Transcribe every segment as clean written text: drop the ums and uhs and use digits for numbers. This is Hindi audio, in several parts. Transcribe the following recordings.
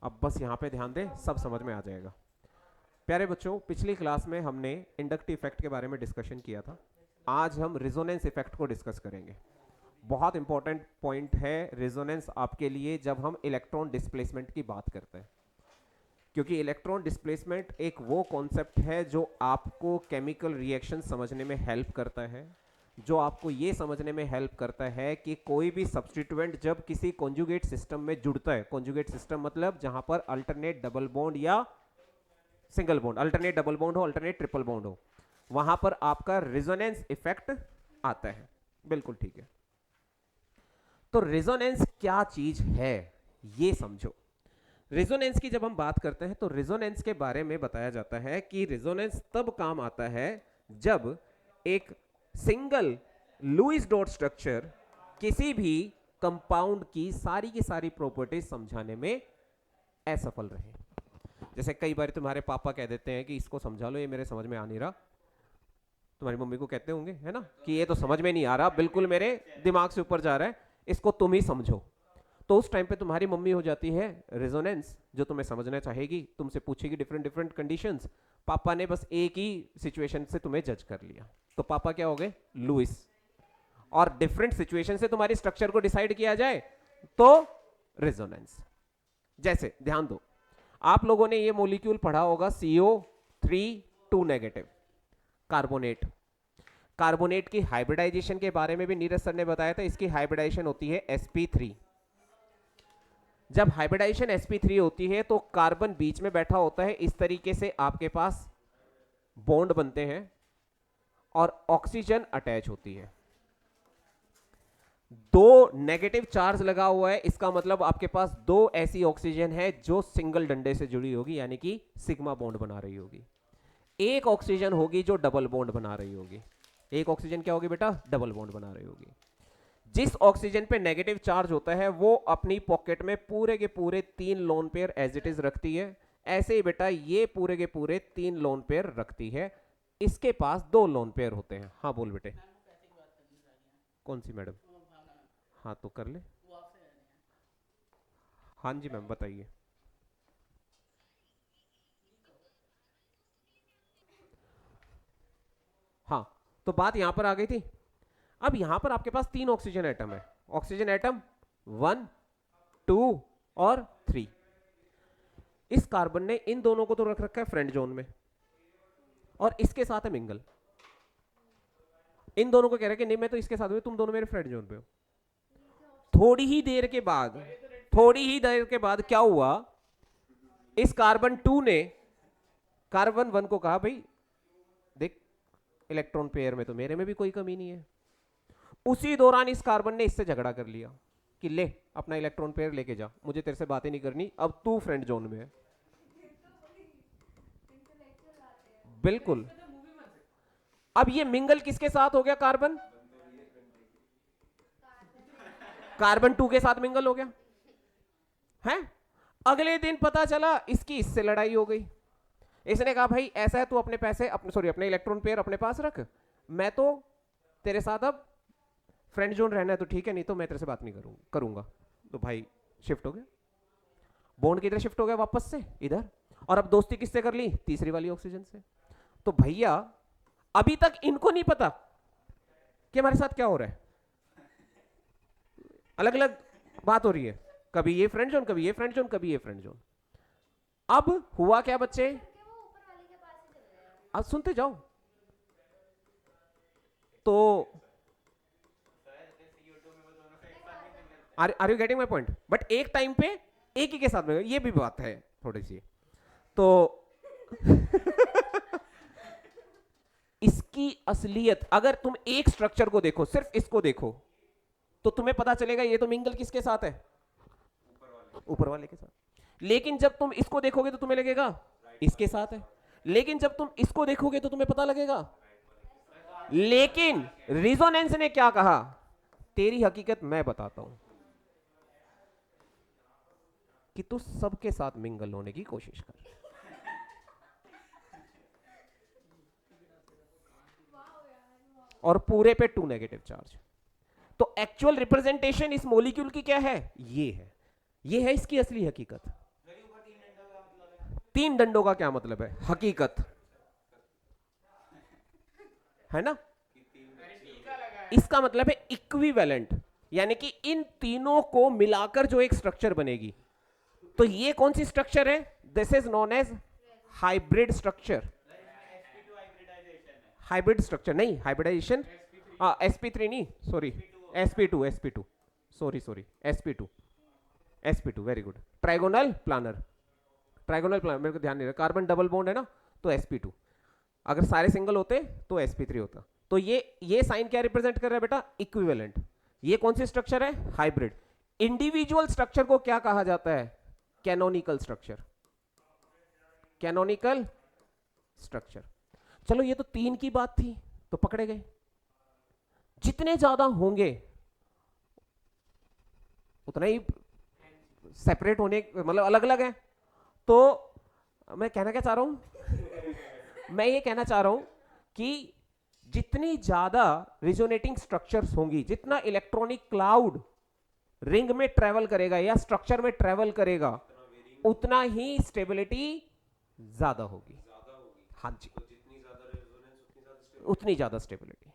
अब बस यहाँ पे ध्यान दें, सब समझ में आ जाएगा। प्यारे बच्चों, पिछली क्लास में हमने इंडक्टिव इफेक्ट के बारे में डिस्कशन किया था। आज हम रिजोनेंस इफेक्ट को डिस्कस करेंगे। बहुत इंपॉर्टेंट पॉइंट है रिजोनेंस आपके लिए जब हम इलेक्ट्रॉन डिस्प्लेसमेंट की बात करते हैं, क्योंकि इलेक्ट्रॉन डिस्प्लेसमेंट एक वो कॉन्सेप्ट है जो आपको केमिकल रिएक्शन समझने में हेल्प करता है, जो आपको ये समझने में हेल्प करता है कि कोई भी सब्स्टिट्यूएंट जब किसी कॉन्जुगेट सिस्टम में जुड़ता है, कॉन्जुगेट सिस्टम मतलब जहां पर अल्टरनेट डबल बॉन्ड या single bond, alternate double bond हो, अल्टरनेट ट्रिपल बॉन्ड हो, वहां पर आपका रिजोनेंस इफेक्ट आता है। बिल्कुल ठीक है। तो रिजोनेंस क्या चीज है ये समझो। रिजोनेंस की जब हम बात करते हैं तो रिजोनेंस के बारे में बताया जाता है कि रिजोनेंस तब काम आता है जब एक सिंगल लुईस डॉट स्ट्रक्चर किसी भी कंपाउंड की सारी प्रॉपर्टीज समझाने में असफल रहे। जैसे कई बार तुम्हारे पापा कह देते हैं कि इसको समझा लो, ये मेरे समझ में आ नहीं रहा। तुम्हारी मम्मी को कहते होंगे है ना कि ये तो समझ में नहीं आ रहा, बिल्कुल मेरे दिमाग से ऊपर जा रहा है, इसको तुम ही समझो। तो उस टाइम पे तुम्हारी मम्मी हो जाती है रेजोनेंस, जो तुम्हें समझना चाहेगी, तुमसे पूछेगी डिफरेंट डिफरेंट कंडीशंस। पापा ने बस एक ही सिचुएशन से तुम्हें जज कर लिया, तो पापा क्या हो गए? लुईस। और डिफरेंट सिचुएशन से तुम्हारी स्ट्रक्चर को डिसाइड किया जाए तो रेजोनेंस। जैसे ध्यान दो, आप लोगों ने ये मॉलिक्यूल पढ़ा होगा CO3 नेगेटिव कार्बोनेट। कार्बोनेट की हाइब्रिडाइजेशन के बारे में भी नीरज सर ने बताया था, इसकी हाइब्रिडाइजेशन होती है sp3। जब हाइब्रिडाइजेशन sp3 होती है तो कार्बन बीच में बैठा होता है, इस तरीके से आपके पास बॉन्ड बनते हैं और ऑक्सीजन अटैच होती है। दो नेगेटिव चार्ज लगा हुआ है, इसका मतलब आपके पास दो ऐसी ऑक्सीजन है जो सिंगल डंडे से जुड़ी होगी, यानी कि सिग्मा बॉन्ड बना रही होगी। एक ऑक्सीजन होगी जो डबल बॉन्ड बना रही होगी। एक ऑक्सीजन क्या होगी बेटा? डबल बॉन्ड बना रही होगी। जिस ऑक्सीजन पे नेगेटिव चार्ज होता है वो अपनी पॉकेट में पूरे के पूरे 3 lone pair as it is रखती है। ऐसे ही बेटा ये पूरे के पूरे 3 लोन पेयर रखती है, इसके पास 2 लोन पेयर होते हैं। हाँ बोल बेटे। कौन सी मैडम? हाँ तो कर ले। हाँ जी मैम बताइए। हाँ, तो बात यहां पर आ गई थी। अब यहां पर आपके पास 3 ऑक्सीजन एटम है। ऑक्सीजन एटम 1, 2 और 3। इस कार्बन ने इन दोनों को तो रख रखा है फ्रेंड जोन में, और इसके साथ है मिंगल। इन दोनों को कह रहा है कि नहीं मैं तो इसके साथ हूं, तुम दोनों मेरे फ्रेंड जोन पे हो। थोड़ी ही देर के बाद क्या हुआ? इस कार्बन 2 ने कार्बन 1 को कहा भाई देख, इलेक्ट्रॉन पेयर में तो मेरे में भी कोई कमी नहीं है। उसी दौरान इस कार्बन ने इससे झगड़ा कर लिया कि ले अपना इलेक्ट्रॉन पेयर लेके जा, मुझे तेरे से बातें नहीं करनी, अब तू फ्रेंड जोन में है। बिल्कुल। अब ये मिंगल किसके साथ हो गया? कार्बन 2 के साथ मिंगल हो गया है। अगले दिन पता चला इसकी इससे लड़ाई हो गई। इसने कहा भाई ऐसा है, तू अपने पैसे अपने इलेक्ट्रॉन पेयर अपने पास रख, मैं तो तेरे साथ अब फ्रेंड जोन रहना है तो ठीक है, नहीं तो मैं तेरे से बात नहीं करूंगा। तो भाई शिफ्ट हो गया, बॉन्ड किधर शिफ्ट हो गया? वापस से इधर। और अब दोस्ती किससे कर ली? तीसरी वाली ऑक्सीजन से। तो भैया अभी तक इनको नहीं पता कि हमारे साथ क्या हो रहा है, अलग अलग बात हो रही है, कभी ये फ्रेंड जोन, कभी ये फ्रेंड जोन, कभी ये फ्रेंड जोन। अब हुआ क्या बच्चे? अब सुनते जाओ। तो are you getting my point? But एक टाइम पे एक ही के साथ में, ये भी बात है थोड़ी सी। तो इसकी असलियत अगर तुम एक स्ट्रक्चर को देखो, सिर्फ इसको देखो, तो तुम्हें पता चलेगा ये तो मिंगल किसके साथ है? ऊपर वाले के साथ। लेकिन जब तुम इसको देखोगे तो तुम्हें लगेगा इसके साथ है। लेकिन जब तुम इसको देखोगे तो तुम्हें पता लगेगा। लेकिन रिजोनेंस ने क्या कहा? तेरी हकीकत मैं बताता हूं कि तू सबके साथ मिंगल होने की कोशिश कर। और पूरे पे 2 नेगेटिव चार्ज। तो एक्चुअल रिप्रेजेंटेशन इस मॉलिक्यूल की क्या है? ये है, ये है इसकी असली हकीकत। तीन डंडों का क्या मतलब है? हकीकत है ना। इसका मतलब है इक्विवेलेंट, यानी कि इन तीनों को मिलाकर जो एक स्ट्रक्चर बनेगी। तो ये कौन सी स्ट्रक्चर है? This is known as hybrid structure. Hybrid structure नहीं, हाइब्रिडाइजेशन sp3 नहीं, sorry sp2 sorry sp2 very good. Trigonal planar मेरे को ध्यान नहीं रहा, कार्बन डबल बॉन्ड है ना, तो sp2। अगर सारे सिंगल होते तो sp3 होता। तो ये साइन क्या रिप्रेजेंट कर रहा है बेटा? इक्विवेलेंट। ये कौन सी स्ट्रक्चर है? हाइब्रिड। इंडिविजुअल स्ट्रक्चर को क्या कहा जाता है? Canonical structure. Canonical structure. चलो ये तो तीन की बात थी, तो पकड़े गए। जितने ज्यादा होंगे उतना ही सेपरेट होने, मतलब अलग अलग है। तो मैं कहना क्या चाह रहा हूं मैं ये कहना चाह रहा हूं कि जितनी ज्यादा रिजोनेटिंग स्ट्रक्चर्स होंगी, जितना इलेक्ट्रॉनिक क्लाउड रिंग में ट्रेवल करेगा या स्ट्रक्चर में ट्रेवल करेगा, उतना ही स्टेबिलिटी ज्यादा होगी। हाँ जी, उतनी ज्यादा स्टेबिलिटी।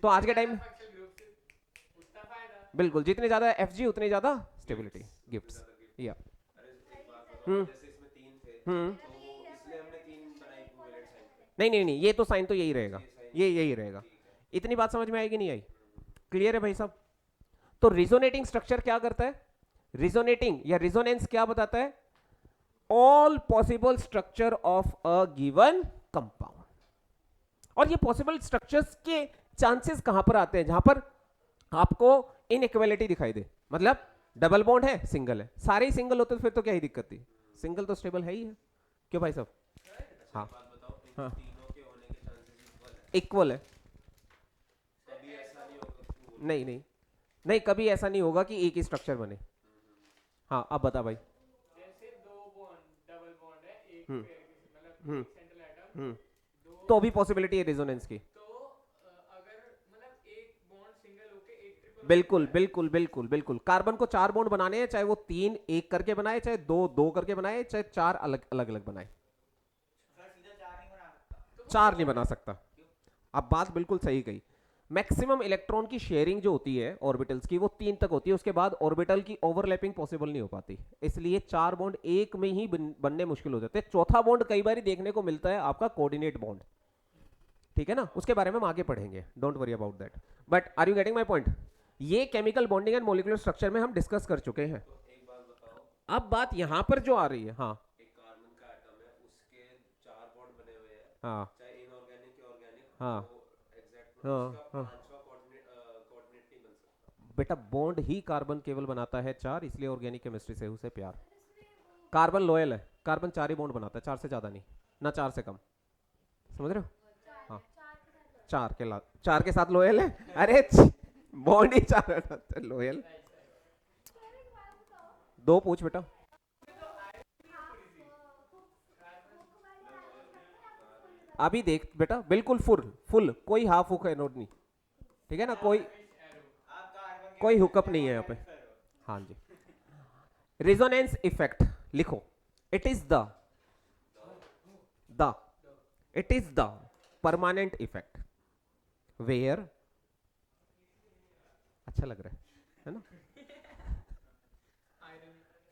तो आज के टाइम बिल्कुल, जितने ज्यादा एफजी उतनी ज्यादा स्टेबिलिटी गिफ्ट्स। या नहीं, ये तो साइन तो यही रहेगा, ये यही रहेगा। इतनी बात समझ में आएगी नहीं आई? क्लियर है भाई साहब? तो रिजोनेटिंग स्ट्रक्चर क्या करता है? रिजोनेटिंग या रिजोनेंस क्या बताता है? All possible structure of a given compound. और ये पॉसिबल स्ट्रक्चर्स के चांसेस कहां पर आते हैं? जहां पर आपको इनइक्वालिटी दिखाई दे। मतलब डबल बॉन्ड है, सिंगल है, सारे ही सिंगल होते तो फिर तो क्या ही दिक्कत थी? सिंगल तो स्टेबल है ही है। क्यों भाई साहब? हाँ हाँ, इक्वल है। नहीं, कभी ऐसा नहीं होगा कि एक ही स्ट्रक्चर बने। हाँ, अब बता भाई। जैसे दो बॉन्ड डबल बॉन्ड है, एक हम्म मतलब हम्म एक सेंट्रल एटम, हम्म दो तो भी पॉसिबिलिटी है रेजोनेंस की। तो अगर मतलब एक बॉन्ड सिंगल होके एक ट्रिपल बिल्कुल बिल्कुल बिल्कुल बिल्कुल। कार्बन को 4 बॉन्ड बनाने हैं, चाहे वो 3 एक करके बनाए, चाहे 2 2 करके बनाए, चाहे 4 अलग अलग बनाए। चार नहीं बना सकता। अब बात बिल्कुल सही कही। मैक्सिमम इलेक्ट्रॉन की शेयरिंग जो होती है ऑर्बिटल्स की, वो 3 तक होती है। उसके बाद ऑर्बिटल की ओवरलैपिंग पॉसिबल नहीं हो पाती, इसलिए 4 बॉन्ड एक में ही बनने मुश्किल हो जाते हैं। चौथा बॉन्ड कई बार देखने को मिलता है आपका कोऑर्डिनेट बॉन्ड। ठीक है ना, उसके बारे में हम आगे पढ़ेंगे, don't worry about that. But are you getting my point? ये chemical bonding and molecular structure में हम डिस्कस कर चुके हैं। अब बात यहां पर जो आ रही है, हाँ हाँ हाँ हाँ हाँ, बेटा बॉन्ड ही कार्बन केवल बनाता है 4, इसलिए ऑर्गेनिक केमिस्ट्री से उसे प्यार। कार्बन लॉयल है, कार्बन 4 ही बॉन्ड बनाता है, 4 से ज्यादा नहीं, ना 4 से कम। समझ रहे हो? हाँ, 4 के साथ लॉयल है। अरे बॉन्ड ही 4 लॉयल। 2 पूछ बेटा। अभी देख बेटा, बिल्कुल फुल फुल, कोई हाफ हुक है नोट नहीं। ठीक है ना, कोई हुकअप नहीं है यहाँ पे। हाँ जी। रेजोनेंस इफेक्ट लिखो। It is the it is the permanent effect where, अच्छा लग रहा है ना?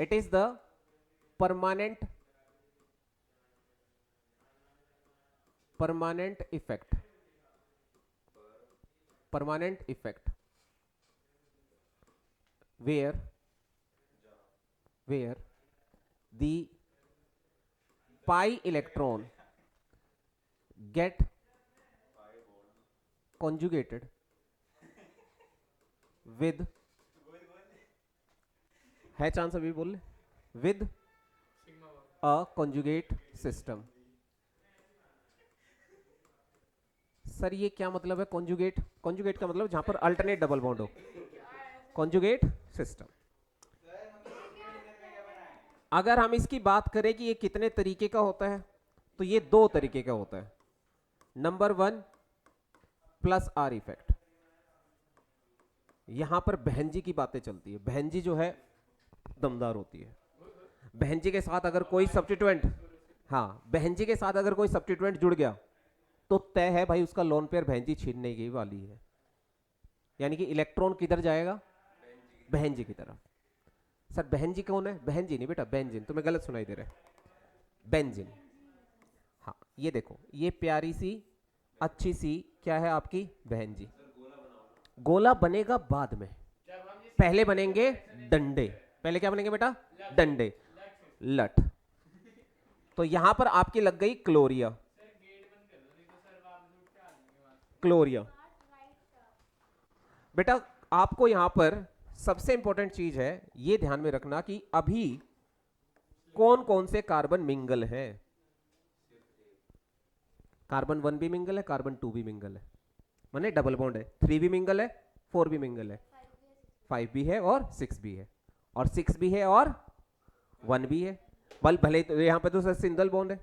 It is the permanent effect where the pi electron get conjugated with, है चांस अभी बोल ले, with a conjugate system। Sir ये क्या मतलब है कॉन्जुगेट? कॉन्जुगेट का मतलब जहां पर अल्टरनेट डबल बॉन्ड हो, कॉन्जुगेट सिस्टम। अगर हम इसकी बात करें कि ये कितने तरीके का होता है, तो ये 2 तरीके का होता है। Number 1 plus are effect. यहां पर बहन जी की बातें चलती है, बहन जी जो है दमदार होती है। बहन जी के साथ अगर कोई सब्स्टिट्यूएंट, हाँ बहन जी के साथ अगर कोई सब्स्टिट्यूएंट जुड़ गया तो तय है भाई, उसका लोन पेयर बहन जी छीनने की वाली है। यानी कि इलेक्ट्रॉन किधर जाएगा, बहन जी की तरफ। सर बहन जी कौन है, बहन जी नहीं बेटा, बेंजीन, तुम्हें गलत सुनाई दे रहा है, बेंजीन। हाँ ये देखो, ये प्यारी सी अच्छी सी क्या है आपकी बहन जी। गोला बनेगा बाद में, पहले बनेंगे डंडे। पहले क्या बनेंगे बेटा, डंडे, लठ। तो यहां पर आपकी लग गई क्लोरिया, क्लोरिया। बेटा आपको यहां पर सबसे इंपॉर्टेंट चीज है ये ध्यान में रखना कि अभी कौन कौन से कार्बन मिंगल है। कार्बन 1 भी मिंगल है, कार्बन 2 भी मिंगल है, माने डबल बॉन्ड है। 3 भी मिंगल है, 4 भी मिंगल है, 5 भी है और 6 भी है, और 6 भी है और 1 भी है। भले तो यहां पे तो सर सिंगल बॉन्ड है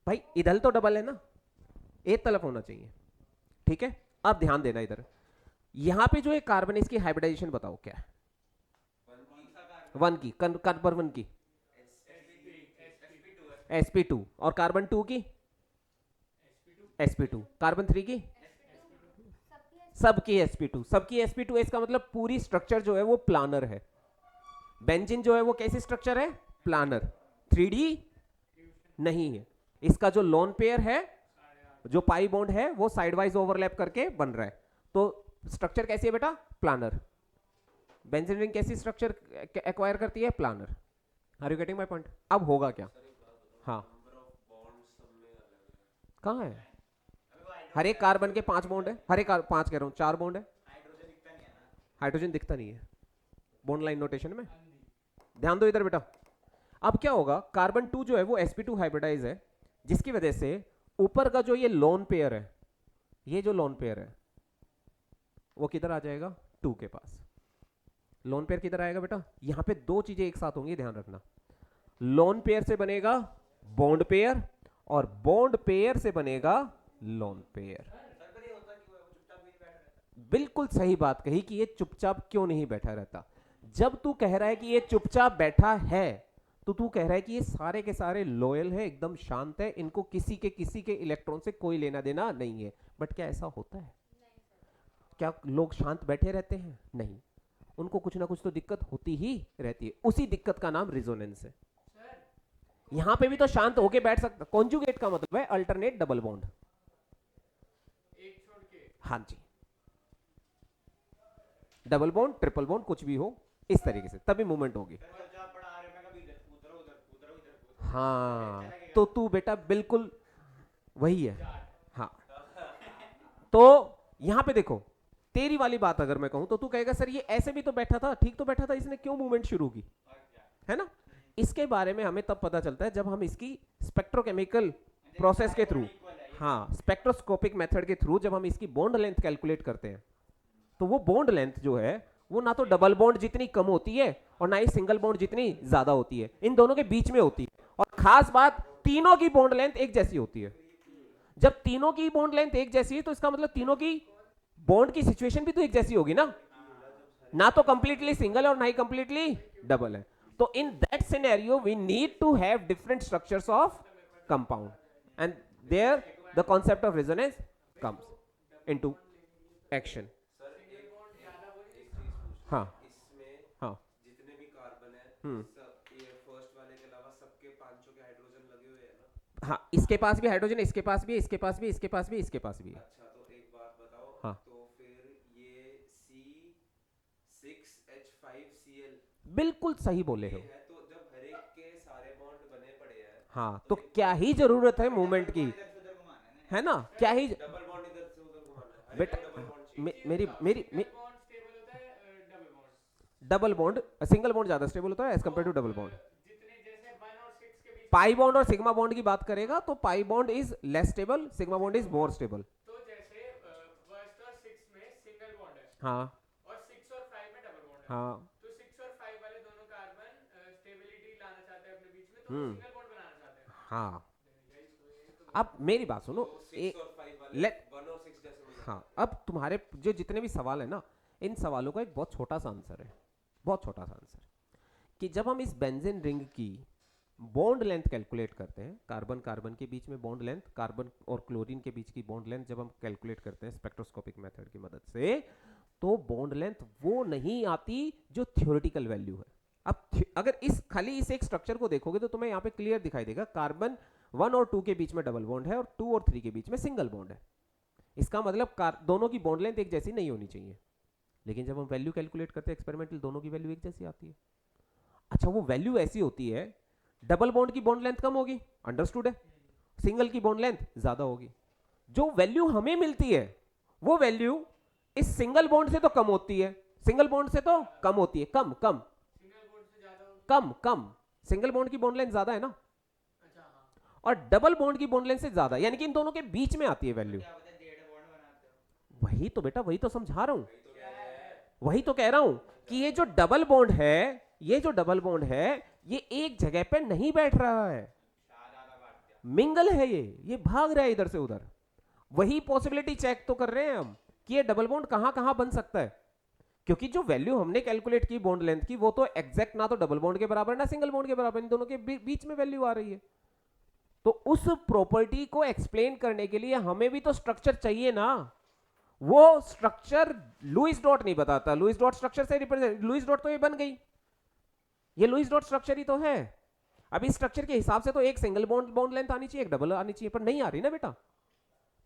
भाई, इधर तो डबल है ना, एक तरफ होना चाहिए। ठीक है, अब ध्यान देना इधर, यहां पे जो एक कार्बन है इसकी हाइब्रिडाइजेशन बताओ क्या है। 1 की, कार्बन 1 की sp2, और कार्बन 2 की sp2, कार्बन 3 की सबकी sp2, सबकी sp2। इसका मतलब पूरी स्ट्रक्चर जो है वो प्लानर है। बेंजीन जो है वो कैसी स्ट्रक्चर है, प्लानर, 3D नहीं है। इसका जो लोन पेयर है, जो पाई बॉन्ड है, वो साइडवाइज ओवरलैप करके बन रहा है। तो स्ट्रक्चर कैसी है बेटा, प्लानर। बेंजीन रिंग कैसी स्ट्रक्चर एक्वायर करती है, planar. Are you getting my point. अब होगा क्या, हाँ कहाँ है, हर एक कार्बन के 5 बॉन्ड है, हर एक 5 कह रहा हूँ 4 बॉन्ड है, हाइड्रोजन दिखता नहीं है बॉन्ड लाइन नोटेशन में। ध्यान दो इधर बेटा, अब क्या होगा, कार्बन 2 जो है वो sp2 हाइब्रिडाइज है, जिसकी वजह से ऊपर का जो ये लोन पेयर है, ये जो लोन पेयर है वो किधर आ जाएगा, 2 के पास। लोन पेयर किधर आएगा बेटा, यहां पे दो चीजें एक साथ होंगी, ध्यान रखना। लोन पेयर से बनेगा बॉन्ड पेयर, और बॉन्ड पेयर से बनेगा लोन पेयर। बिल्कुल सही बात कही कि ये चुपचाप क्यों नहीं बैठा रहता। जब तू कह रहा है कि ये चुपचाप बैठा है, तो तू कह रहा है कि ये सारे के सारे लॉयल है, एकदम शांत है, इनको किसी के इलेक्ट्रॉन से कोई लेना देना नहीं है। बट क्या ऐसा होता है, क्या लोग शांत बैठे रहते हैं, नहीं, उनको कुछ ना कुछ तो दिक्कत होती ही रहती है। उसी दिक्कत का नाम रिजोनेंस है। यहां पे भी तो शांत होके बैठ सकता, कॉन्जुगेट का मतलब है अल्टरनेट डबल बॉन्ड, एक छोड़ के, हाँ जी, डबल बॉन्ड ट्रिपल बॉन्ड कुछ भी हो, इस तरीके से तभी मूवमेंट होगी। हाँ तो तू बेटा बिल्कुल वही है। हाँ तो यहां पे देखो, तेरी वाली बात अगर मैं कहूं तो तू कहेगा सर ये ऐसे भी तो बैठा था, ठीक तो बैठा था, इसने क्यों मूवमेंट शुरू की, है ना। इसके बारे में हमें तब पता चलता है जब हम इसकी स्पेक्ट्रोकेमिकल प्रोसेस के थ्रू, हाँ स्पेक्ट्रोस्कोपिक मेथड के थ्रू जब हम इसकी बॉन्ड लेंथ कैलकुलेट करते हैं, तो वो बॉन्ड लेंथ जो है वो ना तो डबल बॉन्ड जितनी कम होती है और ना ही सिंगल बॉन्ड जितनी ज्यादा होती है, इन दोनों के बीच में होती है। और खास बात, तीनों की बॉन्ड लेंथ एक जैसी होती है। जब तीनों की बॉन्ड लेंथ एक जैसी है तो इसका मतलब तीनों की बॉन्ड की सिचुएशन भी तो एक जैसी होगी ना, ना तो कंप्लीटली सिंगल और ना ही कंप्लीटली डबल है। तो in that scenario we need to have different structures of compound, and there the concept of resonance comes into action. हाँ हाँ जितने भी कार्बन है, सब ये फर्स्ट वाले के अलावा सबके पांचों के हाइड्रोजन लगे हुए हैं ना। हाँ, इसके पास भी हाइड्रोजन, इसके पास भी, इसके पास भी, इसके पास भी, इसके पास भी। अच्छा तो एक बात बताओ, हाँ तो फिर ये C6H5Cl बिल्कुल सही बोले हो। है, तो जब हर एक के सारे बॉन्ड बने पड़े हैं, हाँ तो क्या ही जरूरत है मूवमेंट की, है ना, क्या ही डबल बॉन्ड इधर से उधर घुमाना है, बेटा डबल बॉन्ड मेरी मेरी बॉन्ड स्टेबल होता है, double bond, double bond, single bond ज्यादा स्टेबल होता है as compare to double bond. जितने जैसे 1 और 6 के बीच पाई बॉन्ड और सिग्मा बॉन्ड की बात करेगा तो pi bond is less stable, sigma bond is more stable. तो जैसे फर्स्ट और 6 में सिंगल बॉन्ड है, हाँ और 6 और 5 में डबल बॉन्ड है। हाँ तो 6 और 5 वाले दोनों कार्बन स्टेबिलिटी लाना चाहते हैं अपने बीच में, तो वो सिंगल बॉन्ड बनाना चाहते हैं। हाँ अब मेरी बात सुनो, 6 और 5 वाले let- 1 और 6 जैसे हो जाते हाँ अब तुम्हारे जो जितने भी सवाल है ना, इन सवालों का एक बहुत छोटा सा आंसर है, बहुत छोटा सा आंसर, कि जब हम इस बेंजीन रिंग की बॉन्ड लेंथ कैलकुलेट करते हैं, कार्बन कार्बन के बीच में बॉन्ड लेंथ, कार्बन और क्लोरीन के बीच की बॉन्ड लेंथ जब हम कैलकुलेट करते हैं स्पेक्ट्रोस्कोपिक मेथड की मदद से, तो बॉन्ड लेंथ वो नहीं आती जो थ्योरेटिकल वैल्यू है। अब अगर खाली इस एक स्ट्रक्चर को देखोगे तो तुम्हें यहाँ पे क्लियर दिखाई देगा, कार्बन 1 और 2 के बीच में डबल बॉन्ड है और 2 और 3 के बीच में सिंगल बॉन्ड है। इसका मतलब दोनों की बॉन्ड लेंथ एक जैसी नहीं होनी चाहिए, लेकिन जब हम वैल्यू कैलकुलेट करते हैं एक्सपेरिमेंटल, दोनों की वैल्यू एक जैसी आती है। अच्छा, वो वैल्यू ऐसी होती है, डबल बॉन्ड की बॉन्ड लेंथ कम होगी, अंडरस्टूड है, सिंगल की बॉन्ड लेंथ ज्यादा होगी। जो वैल्यू हमें मिलती है वो वैल्यू इस सिंगल बॉन्ड से तो कम होती है, सिंगल बॉन्ड से तो कम होती है, कम कम सिंगल बॉन्ड से ज्यादा होगी। कम कम, सिंगल बॉन्ड की बॉन्ड लेंथ ज्यादा है ना, अच्छा हाँ। और डबल बॉन्ड की बॉन्ड लेंथ से ज्यादा, यानी कि इन दोनों के बीच में आती है वैल्यू। क्या पता डेढ़ बॉन्ड बनाते हो। वही तो बेटा, वही तो समझा रहा हूं, वही तो कह रहा हूं कि ये जो डबल बॉन्ड है, ये जो डबल बॉन्ड है, ये एक जगह पे नहीं बैठ रहा है, मिंगल है, ये भाग रहा है इधर से उधर। वही पॉसिबिलिटी चेक तो कर रहे हैं हम कि ये डबल बॉन्ड कहां कहां बन सकता है, क्योंकि जो वैल्यू हमने कैलकुलेट की बॉन्ड लेंथ की, वो तो एग्जैक्ट ना तो डबल बॉन्ड के बराबर ना सिंगल बॉन्ड के बराबर, इन दोनों के बीच में वैल्यू आ रही है। तो उस प्रॉपर्टी को एक्सप्लेन करने के लिए हमें भी तो स्ट्रक्चर चाहिए ना। वो स्ट्रक्चर लुईस डॉट नहीं बताता, लुईस डॉट स्ट्रक्चर से रिप्रेजेंट, लुईस डॉट तो ये बन गई, ये लुईस डॉट स्ट्रक्चर ही तो है। अब इस स्ट्रक्चर के हिसाब से तो एक सिंगल बॉन्ड लेंथ आनी चाहिए, एक डबल आनी चाहिए, पर नहीं आ रही ना बेटा।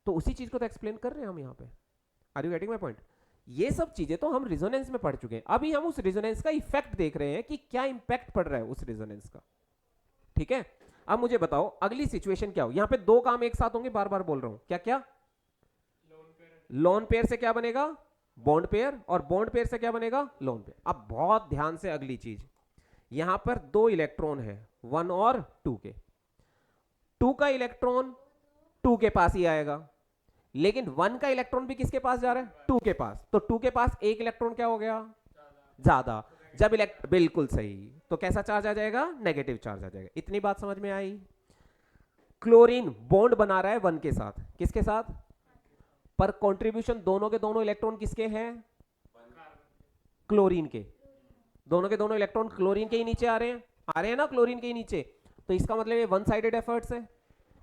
तो उसी चीज को तो एक्सप्लेन कर रहे हैं हम यहाँ पे। Are you getting my point? ये सब चीजें तो हम रिजोनेंस में पढ़ चुके हैं, अभी हम उस रिजोनेंस का इफेक्ट देख रहे हैं कि क्या इंपैक्ट पड़ रहा है उस रिजोनेंस का। ठीक है, अब मुझे बताओ अगली सिचुएशन क्या हो। यहाँ पे दो काम एक साथ होंगे, बार बार बोल रहा हूं, क्या क्या? लोन पेयर से क्या बनेगा? बॉन्ड पेयर, और बॉन्ड पेयर से क्या बनेगा? Lone pair. अब बहुत ध्यान से अगली चीज, यहां पर दो इलेक्ट्रॉन है, 1 और 2 के। 2 का इलेक्ट्रॉन 2 के पास ही आएगा, लेकिन 1 का इलेक्ट्रॉन भी किसके पास जा रहा है? 2 के पास। तो 2 के पास एक इलेक्ट्रॉन क्या हो गया? ज्यादा। जब बिल्कुल सही, तो कैसा चार्ज आ जाएगा? नेगेटिव चार्ज आ जाएगा। इतनी बात समझ में आई? क्लोरीन बॉन्ड बना रहा है 1 के साथ, किसके साथ? पर कंट्रीब्यूशन दोनों के दोनों इलेक्ट्रॉन किसके हैं? क्लोरीन के। दोनों के दोनों इलेक्ट्रॉन क्लोरीन के ही नीचे आ रहे हैं ना, क्लोरीन के ही नीचे। तो इसका मतलब ये वन साइडेड एफर्ट्स है,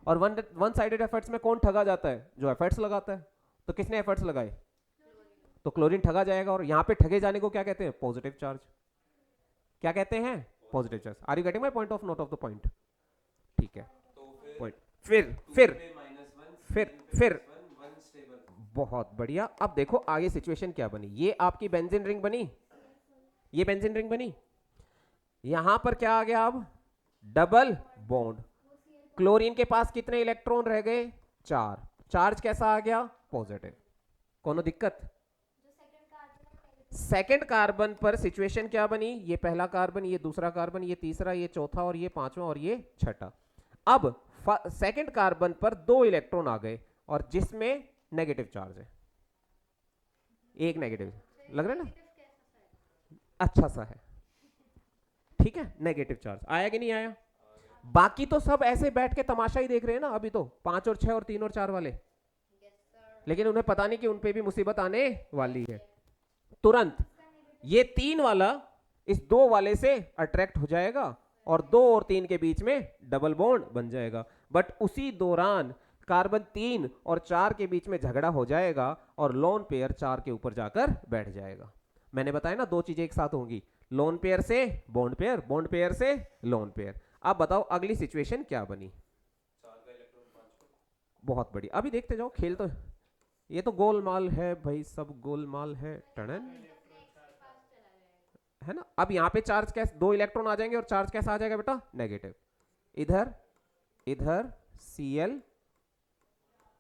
और वन साइडेड एफर्ट्स में कौन ठगा जाता है? जो एफर्ट्स लगाता है। तो किसने एफर्ट्स लगाए? तो क्लोरीन ठगा जाएगा, और यहां पे ठगे जाने को क्या कहते हैं? Positive charge. क्या कहते हैं? Positive charge. Are you getting my point of note of the point? ठीक है, पॉइंट। फिर बहुत बढ़िया। अब देखो आगे सिचुएशन क्या बनी। ये आपकी बेंजीन रिंग बनी, ये बेंजीन रिंग बनी, यहां पर क्या आ गया? अब डबल बॉन्ड। क्लोरीन के पास कितने इलेक्ट्रॉन रह गए? 4। चार्ज कैसा आ गया? पॉजिटिव। कोनो दिक्कत? सेकंड कार्बन पर सिचुएशन क्या बनी? ये पहला कार्बन, ये दूसरा कार्बन, ये तीसरा, ये चौथा, और ये पांचवा, और ये छठा। अब सेकंड कार्बन पर 2 इलेक्ट्रॉन आ गए, और जिसमें नेगेटिव चार्ज है, एक नेगेटिव। लग रहा है ना? अच्छा सा है, ठीक है। नेगेटिव चार्ज आया कि नहीं आया? बाकी तो सब ऐसे बैठ के तमाशा ही देख रहे हैं ना अभी तो, 5 और 6 और 3 और 4 वाले, लेकिन उन्हें पता नहीं कि उन पे भी मुसीबत आने वाली है। तुरंत ये 3 वाला इस 2 वाले से अट्रैक्ट हो जाएगा, और 2 और 3 के बीच में डबल बॉन्ड बन जाएगा। बट उसी दौरान कार्बन 3 और 4 के बीच में झगड़ा हो जाएगा, और लोन पेयर 4 के ऊपर जाकर बैठ जाएगा। मैंने बताया ना, 2 चीजें एक साथ होंगी, लोन पेयर से बॉन्ड पेयर, बॉन्ड पेयर से लोन पेयर। अब बताओ अगली सिचुएशन क्या बनी? बहुत बढ़िया, अभी देखते जाओ, खेल तो ये तो गोलमाल है भाई, सब गोलमाल है। टनन है ना? अब यहाँ पे चार्ज कैसे, 2 इलेक्ट्रॉन आ जाएंगे, और चार्ज कैसा आ जाएगा बेटा? नेगेटिव। इधर इधर Cl।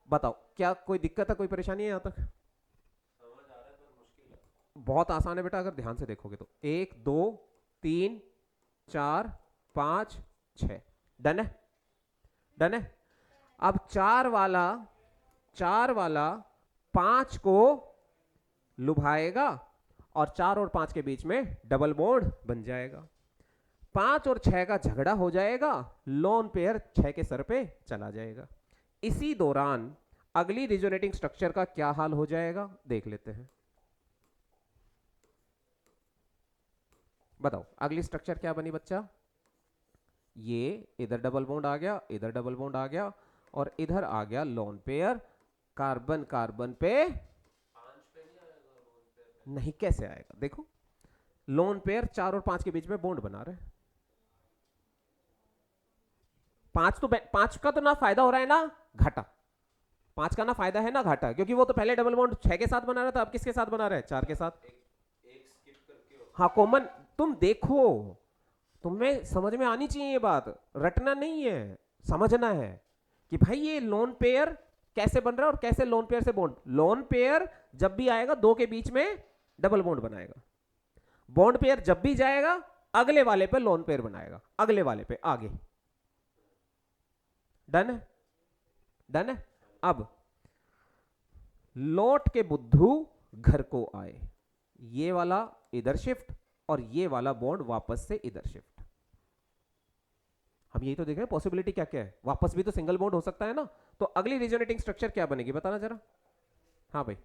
बताओ क्या कोई दिक्कत है, कोई परेशानी है यहां तक? बहुत आसान है बेटा, अगर ध्यान से देखोगे तो। 1 2 3 4 5 6। डन है? डन है। अब 4 वाला 5 को लुभाएगा, और 4 और 5 के बीच में डबल बॉन्ड बन जाएगा। 5 और 6 का झगड़ा हो जाएगा, लोन पेयर 6 के सर पे चला जाएगा। इसी दौरान अगली रिजोनेटिंग स्ट्रक्चर का क्या हाल हो जाएगा, देख लेते हैं। बताओ अगली स्ट्रक्चर क्या बनी बच्चा? ये इधर डबल बॉन्ड आ गया, इधर डबल बॉन्ड आ गया, और इधर आ गया लोन पेयर, कार्बन कार्बन पे नहीं, कैसे आएगा? देखो लोन पेयर 4 और 5 के बीच में बॉन्ड बना रहे हैं। 5 का तो ना फायदा हो रहा है ना घाटा, 5 का ना फायदा है ना घाटा, क्योंकि वो तो पहले डबल बॉन्ड 6 के साथ बना रहा था, अब किसके साथ बना रहा है? 4 के साथ। एक स्किप करके हाँ कॉमन, तुम देखो, तुम्हें समझ में आनी चाहिए ये बात, रटना नहीं है, समझना है कि भाई ये लोन पेयर कैसे बन रहा है और कैसे लोन पेयर से बॉन्ड। लोन पेयर जब भी आएगा 2 के बीच में डबल बॉन्ड बनाएगा, बॉन्ड पेयर जब भी जाएगा अगले वाले पे लोन पेयर बनाएगा, अगले वाले पे आगे। डन है? डन है? अब लौट के बुद्धू घर को आए, ये वाला इधर शिफ्ट और ये वाला बॉन्ड वापस से इधर शिफ्ट। हम यही तो देख रहे हैं पॉसिबिलिटी क्या क्या है, वापस भी तो सिंगल बॉन्ड हो सकता है ना। तो अगली रिजोनेटिंग स्ट्रक्चर क्या बनेगी बताना जरा। हाँ भाई,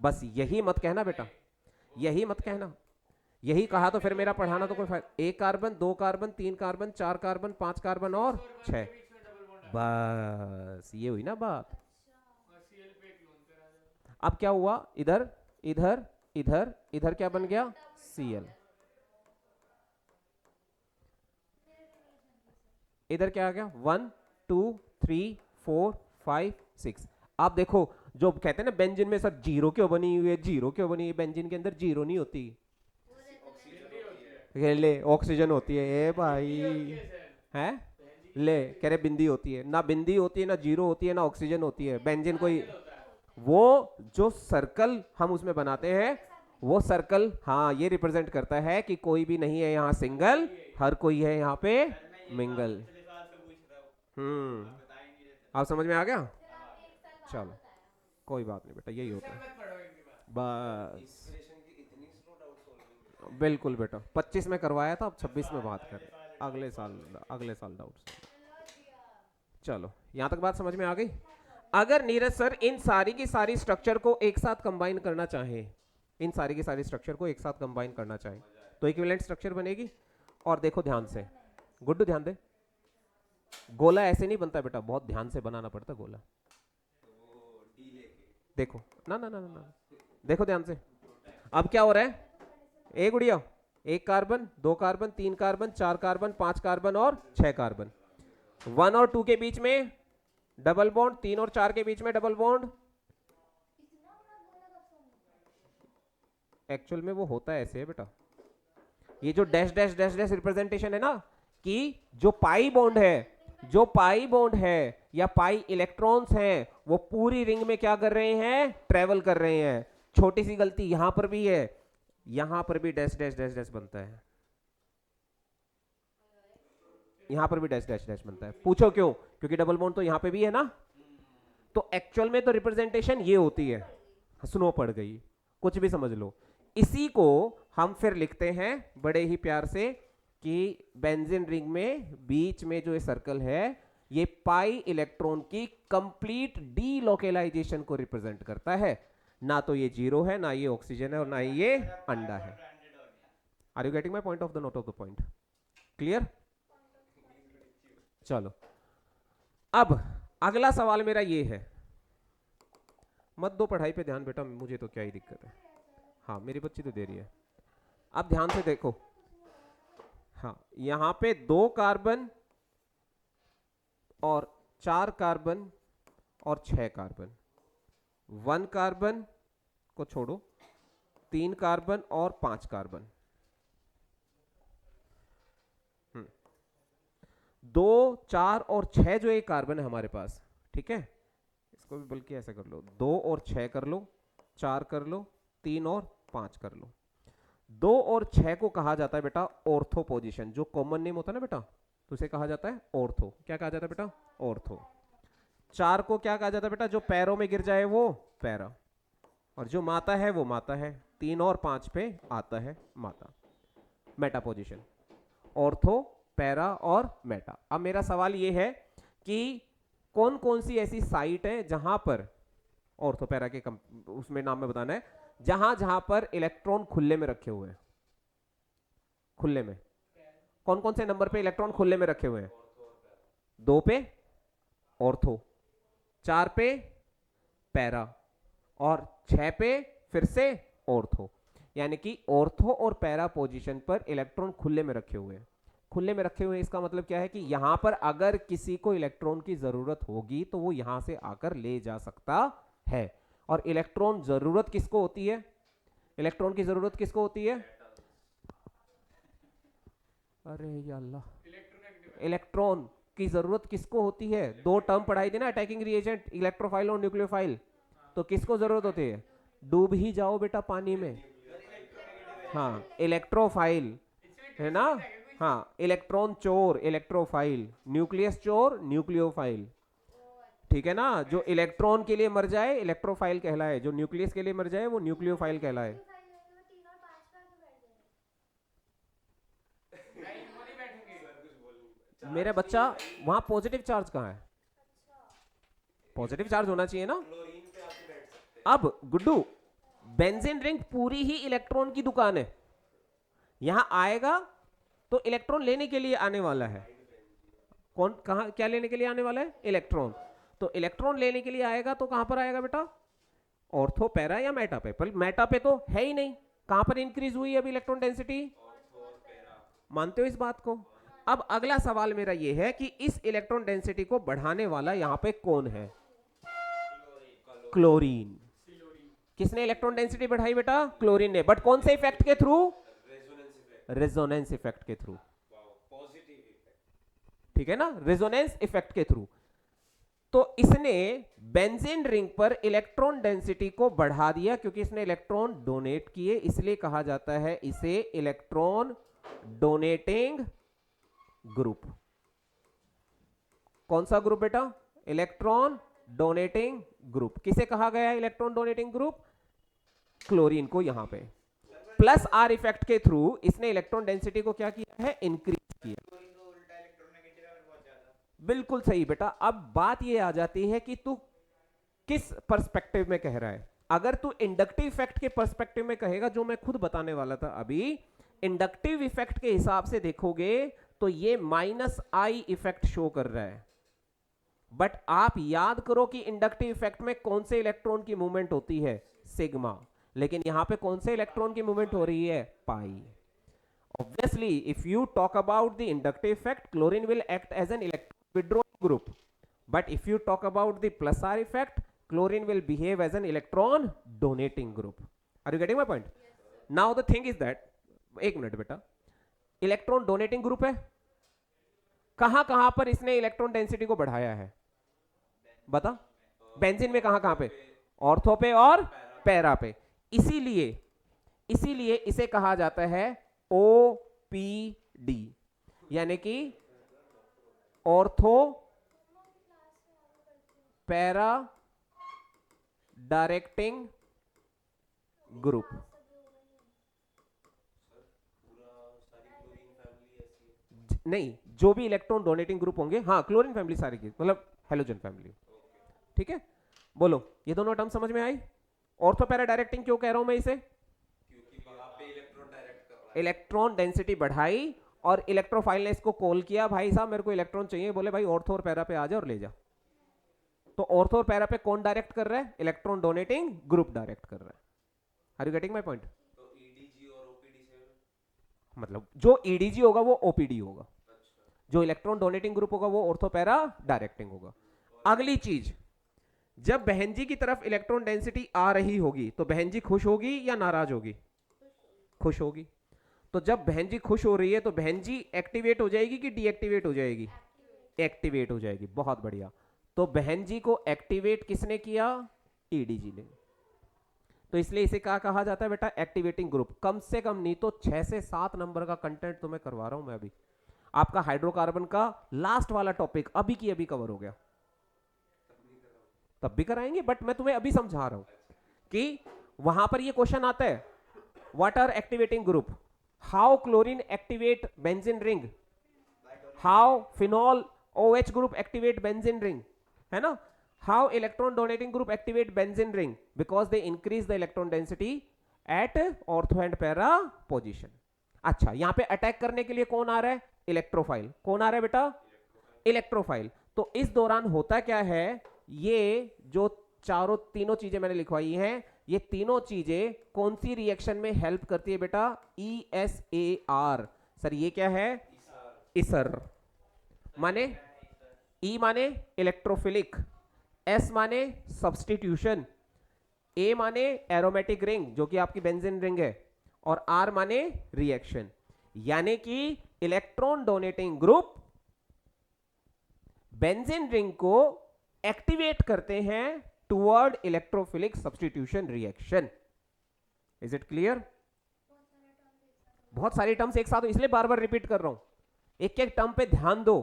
बस यही मत कहना बेटा, यही मत कहना, यही कहा तो फिर मेरा पढ़ाना तो कोई फायदा। 1 carbon, 2 carbon, 3 carbon, 4 carbon, 5 carbon और 6, बस ये हुई ना बात। अब क्या हुआ, इधर इधर इधर इधर क्या बन गया? Cl। इधर क्या आ गया? 1 2 3 4 5 6। आप देखो जो कहते हैं ना बेंजीन में सर जीरो क्यों बनी हुई है, जीरो क्यों बनी है? बेंजीन के अंदर जीरो नहीं होती, ले ऑक्सीजन होती है। ए भाई है, ले कह रहे बिंदी होती है ना, बिंदी होती है ना, जीरो होती है ना, ऑक्सीजन होती है। बेंजीन कोई वो जो सर्कल हम उसमें बनाते हैं वो सर्कल, हाँ ये रिप्रेजेंट करता है कि कोई भी नहीं है यहाँ सिंगल, हर कोई है यहाँ पे मिंगल। आप समझ में आ गया? चलो कोई बात नहीं बेटा, यही होता है बस। बिल्कुल बेटा, 25 में करवाया था, अब 26 में बात करें, अगले साल डाउट्स। चलो यहां तक बात समझ में आ गई। अगर नीरज सर इन सारी की सारी स्ट्रक्चर को एक साथ कंबाइन करना चाहे, इन सारी की सारी स्ट्रक्चर को एक साथ कंबाइन करना चाहे तो इक्विवेलेंट स्ट्रक्चर बनेगी। और देखो ध्यान से, गुड्डू ध्यान दे, गोला ऐसे नहीं बनता बेटा, बहुत ध्यान से बनाना पड़ता गोला। देखो ना ना ना ना ना, देखो ध्यान से। अब क्या हो रहा है? ए गुड़िया, 1 carbon, 2 carbon, 3 carbon, 4 carbon, 5 carbon और 6 कार्बन। 1 और 2 के बीच में डबल बॉन्ड, 3 और 4 के बीच में डबल बॉन्ड। एक्चुअल में वो होता है ऐसे बेटा, ये जो dash dash dash dash representation है ना, कि जो पाई बॉन्ड है, जो पाई बॉन्ड है या पाई इलेक्ट्रॉन्स हैं, वो पूरी रिंग में क्या कर रहे हैं? ट्रेवल कर रहे हैं। छोटी सी गलती यहां पर भी है, यहां पर भी डैश डैश डैश डैश बनता है, यहां पर भी डैश डैश डैश बनता है। पूछो क्यों? क्योंकि डबल बॉन्ड तो यहां पे भी है ना। तो एक्चुअल में तो रिप्रेजेंटेशन ये होती है, स्नो पड़ गई, कुछ भी समझ लो। इसी को हम फिर लिखते हैं बड़े ही प्यार से कि बेंजीन रिंग में बीच में जो ये सर्कल है, ये पाई इलेक्ट्रॉन की कंप्लीट डीलोकेलाइजेशन को रिप्रेजेंट करता है। ना तो ये जीरो है, ना ये ऑक्सीजन है, और ना ये अंडा है। Are you getting my point of the note of the point? Clear? चलो अब अगला सवाल मेरा ये है, मत दो पढ़ाई पे ध्यान बेटा, मुझे तो क्या ही दिक्कत है। हाँ मेरी बच्ची तो दे रही है। अब ध्यान से देखो, हाँ यहां पे 2 कार्बन और 4 कार्बन और 6 कार्बन, 1 कार्बन को छोड़ो, 3 कार्बन और 5 कार्बन, 2 4 और 6 जो एक कार्बन है हमारे पास, ठीक है, इसको भी बल्कि ऐसा कर लो, 2 और 6 कर लो, 4 कर लो, 3 और 5 कर लो। 2 और 6 को कहा जाता है बेटा ऑर्थो पोजीशन, जो कॉमन नेम होता है ना बेटा, तो उसे कहा जाता है ऑर्थो। क्या कहा जाता है बेटा? ऑर्थो। 4 को क्या कहा जाता है बेटा? जो पैरों में गिर जाए वो पैरा, और जो माता है वो माता है। 3 और 5 पे आता है माता। मेटा पोजीशन, ऑर्थो, पैरा और मेटा। अब मेरा सवाल ये है कि कौन कौन सी ऐसी साइट है जहां पर ऑर्थो पैरा के उसमें नाम में बताना है, जहां जहां पर इलेक्ट्रॉन खुले में रखे हुए हैं, खुले में। कौन कौन से नंबर पे इलेक्ट्रॉन खुले में रखे हुए हैं? 2 पे ऑर्थो, 4 पे पैरा और 6 पे फिर से ऑर्थो। यानी कि ऑर्थो और पैरा पोजीशन पर इलेक्ट्रॉन खुले में रखे हुए हैं। खुले में रखे हुए हैं इसका मतलब क्या है कि यहां पर अगर किसी को इलेक्ट्रॉन की जरूरत होगी तो वो यहां से आकर ले जा सकता है। और इलेक्ट्रॉन जरूरत किसको होती है? इलेक्ट्रॉन की जरूरत किसको होती है? अरे या अल्लाह, इलेक्ट्रॉन की जरूरत किसको होती है? 2 टर्म पढ़ाई थी ना, अटैकिंग रिएजेंट, इलेक्ट्रोफाइल और न्यूक्लियोफाइल। तो किसको जरूरत होती है? डूब ही जाओ बेटा पानी में। हाँ, इलेक्ट्रोफाइल है ना। हाँ, इलेक्ट्रॉन चोर इलेक्ट्रोफाइल, न्यूक्लियस चोर न्यूक्लियोफाइल। ठीक है ना। जो इलेक्ट्रॉन के लिए मर जाए इलेक्ट्रोफाइल कहलाए, जो न्यूक्लियस के लिए मर जाए वो न्यूक्लियोफाइल कहलाए। मेरा बच्चा वहां पॉजिटिव चार्ज कहाँ है? पॉजिटिव चार्ज होना चाहिए ना। अब गुड्डू, बेंजीन रिंग पूरी ही इलेक्ट्रॉन की दुकान है। यहां आएगा तो इलेक्ट्रॉन लेने के लिए आने वाला है। कौन कहां क्या लेने के लिए आने वाला है? इलेक्ट्रॉन। तो इलेक्ट्रॉन लेने के लिए आएगा तो कहां पर आएगा बेटा? ऑर्थो, पैरा या मेटा पे? पर मेटा पे तो है ही नहीं। कहां पर इंक्रीज हुई अभी इलेक्ट्रॉन डेंसिटी? मानते हो इस बात को? अब अगला सवाल मेरा ये है कि इस इलेक्ट्रॉन डेंसिटी को बढ़ाने वाला यहां पे कौन है? क्लोरीन। किसने इलेक्ट्रॉन डेंसिटी बढ़ाई बेटा? क्लोरीन ने। बट कौन से इफेक्ट के थ्रू? रेजोनेंस इफेक्ट के थ्रू। ठीक है ना, रेजोनेंस इफेक्ट के थ्रू। तो इसने बेंजीन रिंग पर इलेक्ट्रॉन डेंसिटी को बढ़ा दिया क्योंकि इसने इलेक्ट्रॉन डोनेट किए, इसलिए कहा जाता है इसे इलेक्ट्रॉन डोनेटिंग ग्रुप। कौन सा ग्रुप बेटा? Electron donating group. किसे कहा गया है इलेक्ट्रॉन डोनेटिंग ग्रुप? क्लोरीन को। यहां पे प्लस आर इफेक्ट के थ्रू इसने इलेक्ट्रॉन डेंसिटी को क्या किया है? इंक्रीज किया। बिल्कुल सही बेटा। अब बात ये आ जाती है कि तू किस पर्सपेक्टिव में कह रहा है। अगर तू इंडक्टिव इफेक्ट के पर्सपेक्टिव में कहेगा, जो मैं खुद बताने वाला था अभी, इंडक्टिव इफेक्ट के हिसाब से देखोगे तो ये -I इफेक्ट शो कर रहा है। बट आप याद करो कि इंडक्टिव इफेक्ट में कौन से इलेक्ट्रॉन की मूवमेंट होती है? सिग्मा। लेकिन यहां पे कौन से इलेक्ट्रॉन की मूवमेंट हो रही है? पाई। Obviously, if you talk about the inductive effect, chlorine will act as an electron withdrawing group. But if you talk about the plus R effect, chlorine will behave as an electron donating group. Are you getting my point? Yes, now the thing is that, एक मिनट बेटा, इलेक्ट्रॉन डोनेटिंग ग्रुप है। कहां कहां पर इसने इलेक्ट्रॉन डेंसिटी को बढ़ाया है? बता। बेंजीन में कहां कहां पे? ऑर्थो पे और पैरा पे। इसीलिए इसे कहा जाता है OPD, यानी कि ऑर्थो पैरा डायरेक्टिंग ग्रुप। नहीं, जो भी इलेक्ट्रॉन डोनेटिंग ग्रुप होंगे, हाँ क्लोरीन फैमिली सारी की, मतलब हेलोजन फैमिली। ठीक है, बोलो ये दोनों टर्म समझ में आई? ऑर्थो पैरा डायरेक्टिंग क्यों कह रहा हूं मैं इसे? क्योंकि वहां पे इलेक्ट्रॉन डायरेक्ट कर रहा है। इलेक्ट्रॉन डेंसिटी बढ़ाई और इलेक्ट्रोफाइल ने इसको कॉल किया, भाई साहब मेरे को इलेक्ट्रॉन चाहिए। बोले भाई ऑर्थो और पैरा पे आ जा और ले जा। तो ऑर्थो और पैरा पे कौन डायरेक्ट कर रहा है? इलेक्ट्रॉन डोनेटिंग ग्रुप डायरेक्ट कर रहा है। Are you getting my point? तो EDG और OPD से मतलब जो EDG होगा वो OPD होगा। अच्छा। जो इलेक्ट्रॉन डोनेटिंग ग्रुप होगा वो ऑर्थो पैरा डायरेक्टिंग होगा। अगली चीज, जब बहन जी की तरफ इलेक्ट्रॉन डेंसिटी आ रही होगी तो बहन जी खुश होगी या नाराज होगी? खुश होगी। तो जब बहन जी खुश हो रही है तो बहन जी एक्टिवेट हो जाएगी कि डीएक्टिवेट हो जाएगी? एक्टिवेट हो जाएगी। बहुत बढ़िया। तो बहन जी को एक्टिवेट किसने किया? EDG ने। तो इसलिए इसे क्या कहा जाता है बेटा? Activating group. कम से कम नहीं तो 6 से 7 नंबर का कंटेंट तुम्हें करवा रहा हूं मैं अभी। आपका हाइड्रोकार्बन का लास्ट वाला टॉपिक अभी की अभी कवर हो गया। तब भी कराएंगे, बट मैं तुम्हें अभी समझा रहा हूं कि वहां पर ये क्वेश्चन आता है, what are activating group? How chlorine activate benzene ring? How phenol OH group activate benzene ring? है ना? How electron donating group activate benzene ring? Because they increase the electron density at ortho and para position. अच्छा, यहां पे अटैक करने के लिए कौन आ रहा है? इलेक्ट्रोफाइल। कौन आ रहा है बेटा? इलेक्ट्रोफाइल। तो इस दौरान होता क्या है, ये जो चारों तीनों चीजें मैंने लिखवाई हैं, ये तीनों चीजें कौन सी रिएक्शन में हेल्प करती है बेटा? ESAR। सर ये क्या है? इसर। माने E माने इलेक्ट्रोफिलिक, S माने सब्स्टिट्यूशन, A माने एरोमेटिक रिंग जो कि आपकी बेंजीन रिंग है, और R माने रिएक्शन। यानी कि electron donating group benzene ring को एक्टिवेट करते हैं toward electrophilic substitution reaction. Is it clear? बहुत सारी टर्म्स एक साथ, इसलिए बार बार रिपीट कर रहा हूं, एक एक टर्म पे ध्यान दो।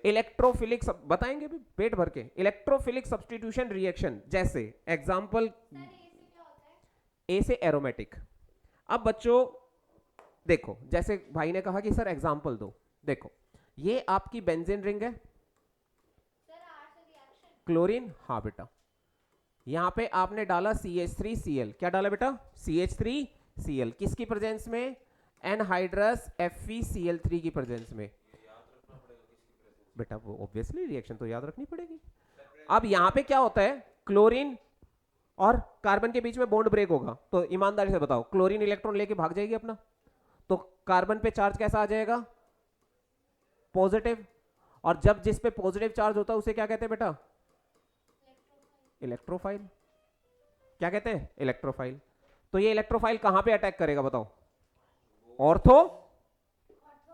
इलेक्ट्रोफिलिक बताएंगे भी पेट भर के। इलेक्ट्रोफिलिक सब्स्टिट्यूशन रिएक्शन, जैसे एग्जांपल ए से एरोमेटिक। अब बच्चों देखो, जैसे भाई ने कहा कि सर एग्जांपल दो, देखो ये आपकी बेंजीन रिंग है, क्लोरीन, हाँ बेटा, यहां पे आपने डाला CH3Cl। क्या डाला बेटा? CH3Cl। किसकी प्रेजेंस में? एनहाइड्रस FeCl3 की प्रेजेंस में। बेटा वो ऑब्वियसली रिएक्शन तो याद रखनी पड़ेगी। अब यहां पे क्या होता है, क्लोरीन और कार्बन के बीच में बॉन्ड ब्रेक होगा, तो ईमानदारी से बताओ, क्लोरीन इलेक्ट्रॉन लेके भाग जाएगी अपना, तो कार्बन पे चार्ज कैसा आ जाएगा? पॉजिटिव। और जब जिस पे पॉजिटिव चार्ज होता है उसे क्या कहते हैं बेटा? इलेक्ट्रोफाइल। क्या कहते हैं? इलेक्ट्रोफाइल। तो ये इलेक्ट्रोफाइल कहां पे अटैक करेगा बताओ? ऑर्थो,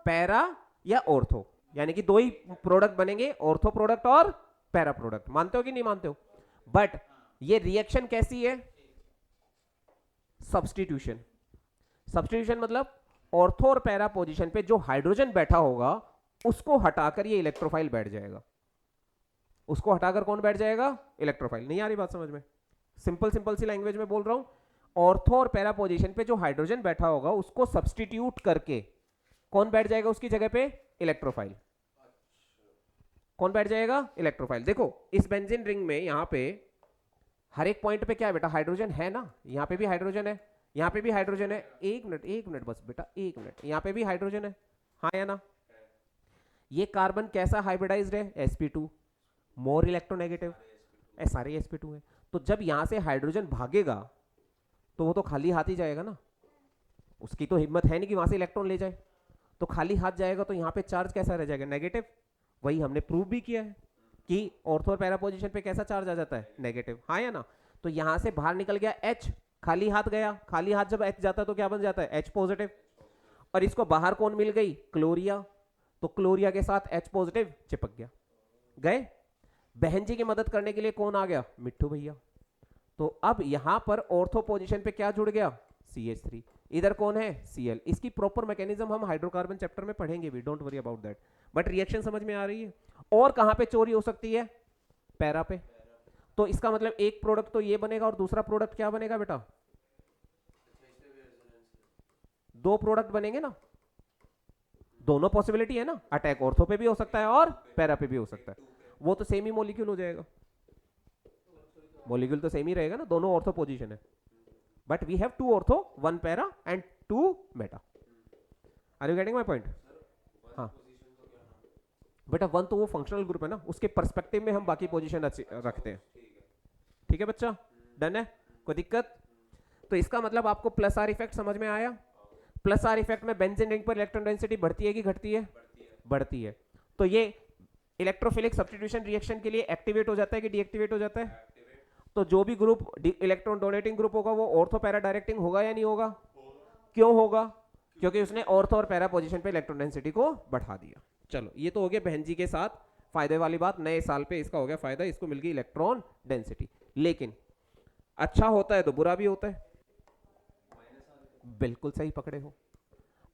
पैरा या ऑर्थो, यानी कि दो ही प्रोडक्ट बनेंगे, ऑर्थो प्रोडक्ट और पैरा प्रोडक्ट। मानते हो कि नहीं मानते हो? बट ये रिएक्शन कैसी है? सब्स्टिट्यूशन। सब्स्टिट्यूशन मतलब ऑर्थो और पैरा पोजीशन पे जो हाइड्रोजन बैठा होगा उसको हटाकर ये इलेक्ट्रोफाइल बैठ जाएगा। उसको हटाकर कौन बैठ जाएगा? इलेक्ट्रोफाइल। नहीं आ रही बात समझ में? सिंपल सिंपल सी लैंग्वेज में बोल रहा हूं, ऑर्थो और पैरा पोजीशन पे जो हाइड्रोजन बैठा होगा उसको सब्स्टिट्यूट करके कौन बैठ जाएगा उसकी जगह पे? इलेक्ट्रोफाइल। कौन बैठ जाएगा? इलेक्ट्रोफाइल। देखो इस बेंजीन रिंग में यहां पे हर एक पॉइंट पे क्या है बेटा? हाइड्रोजन है ना, यहां पे भी हाइड्रोजन है, यहां पे भी हाइड्रोजन है। एक मिनट बस बेटा, एक मिनट, यहां पे भी हाइड्रोजन है, हाँ या ना? ये कार्बन कैसा हाइब्रिडाइज्ड है? sp2, मोर इलेक्ट्रोनेगेटिव, सारे sp2 है। तो जब यहां से हाइड्रोजन भागेगा तो वो तो खाली हाथ ही जाएगा ना, उसकी तो हिम्मत है नहीं कि वहां से इलेक्ट्रॉन ले जाए, तो खाली हाथ जाएगा, तो यहां पे चार्ज कैसा रह जाएगा? नेगेटिव। वही हमने प्रूव भी किया है कि ऑर्थो और पैरा पोजीशन पे कैसा चार्ज आ जाता है? नेगेटिव, हाँ या ना? तो यहां से बाहर निकल गया H, खाली हाथ गया, खाली हाथ जब H जाता है तो क्या बन जाता है? H positive. और इसको बाहर कौन मिल गई? क्लोरिया। तो क्लोरिया के साथ H पॉजिटिव चिपक गया, गए। बहन जी की मदद करने के लिए कौन आ गया? मिट्ठू भैया। तो अब यहां पर ऑर्थो पोजीशन पे क्या जुड़ गया? CH3। इधर कौन है? Cl। इसकी प्रॉपर मैकेनिज्म हम हाइड्रोकार्बन चैप्टर में पढ़ेंगे भी, don't worry about that. But reaction समझ में आ रही है? और कहां पे चोरी हो सकती है? पैरा पे। तो इसका मतलब एक प्रोडक्ट तो ये बनेगा और दूसरा प्रोडक्ट क्या बनेगा बेटा? दो प्रोडक्ट बनेंगे ना, दोनों पॉसिबिलिटी है ना, अटैक ऑर्थो पे भी हो सकता है और पैरा पे भी हो सकता है। वो तो सेम ही मॉलिक्यूल हो जाएगा, मॉलिक्यूल तो सेम ही रहेगा ना, दोनों ऑर्थो पोजीशन है, but we have two ortho, one para and two meta. Are you getting my point? हाँ बेटा, वन तो वो फंक्शनल ग्रुप है ना, उसके पर्सपेक्टिव में हम बाकी पोजीशन रखते हैं। ठीक है बच्चा, डन है? कोई दिक्कत? तो इसका मतलब आपको प्लस आर इफेक्ट समझ में आया? प्लस आर इफेक्ट में बेंजीन रिंग पर इलेक्ट्रॉन डेंसिटी बढ़ती है कि घटती है? बढ़ती है। तो ये इलेक्ट्रोफिलिक सब्स्टिट्यूशन रिएक्शन के लिए एक्टिवेट हो जाता है कि डीएक्टिवेट हो जाता है? तो जो भी ग्रुप इलेक्ट्रॉन डोनेटिंग ग्रुप होगा वो ऑर्थो पैरा डायरेक्टिंग होगा या नहीं होगा? क्यों होगा? क्योंकि उसने ऑर्थो और पैरा पोजीशन पे इलेक्ट्रॉन डेंसिटी को बढ़ा दिया। चलो ये तो हो गया बहन जी के साथ फायदे वाली बात, नए साल पे इसका हो गया फायदा, इसको मिल गई इलेक्ट्रॉन डेंसिटी। लेकिन अच्छा होता है तो बुरा भी होता है। बिल्कुल सही पकड़े हो,